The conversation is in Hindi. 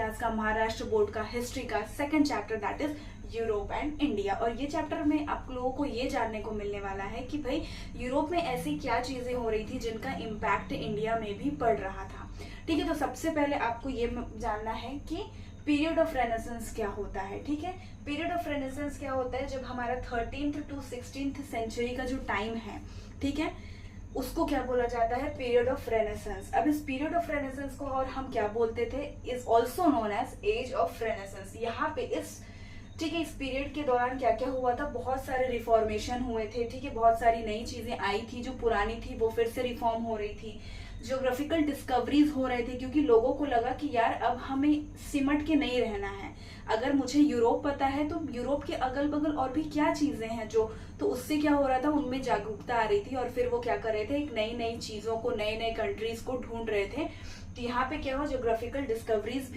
क्लास का महाराष्ट्र बोर्ड का हिस्ट्री का second chapter that is Europe and India. और ये चैप्टर में आप लोगों को ये जानने को मिलने वाला है कि भाई यूरोप में ऐसी क्या चीजें हो रही थी जिनका इम्पैक्ट इंडिया में भी पड़ रहा था। ठीक है, तो सबसे पहले आपको ये जानना है कि पीरियड ऑफ रेनेसेंस क्या होता है। ठीक है, पीरियड ऑफ रेनेसेंस क्या होता है, जब हमारा 13th to 16th सेंचुरी का जो टाइम है, ठीक है, उसको क्या बोला जाता है, पीरियड ऑफ रेनेसेंस। अब इस पीरियड ऑफ रेनेसेंस को और हम क्या बोलते थे, is also known as age of renaissance. यहाँ पे ठीक है, इस पीरियड के दौरान क्या क्या हुआ था, बहुत सारे रिफॉर्मेशन हुए थे। ठीक है, बहुत सारी नई चीजें आई थी, जो पुरानी थी वो फिर से रिफॉर्म हो रही थी। ज्योग्राफिकल डिस्कवरीज हो रहे थे, क्योंकि लोगों को लगा कि यार अब हमें सिमट के नहीं रहना है। अगर मुझे यूरोप पता है तो यूरोप के अगल बगल और भी क्या चीजें हैं जो, तो उससे क्या हो रहा था, उनमें जागरूकता आ रही थी और फिर वो क्या कर रहे थे, एक नई नई चीजों को, नए नए कंट्रीज को ढूंढ रहे थे। तो यहाँ पे क्या हुआ, ज्योग्राफिकल डिस्कवरीज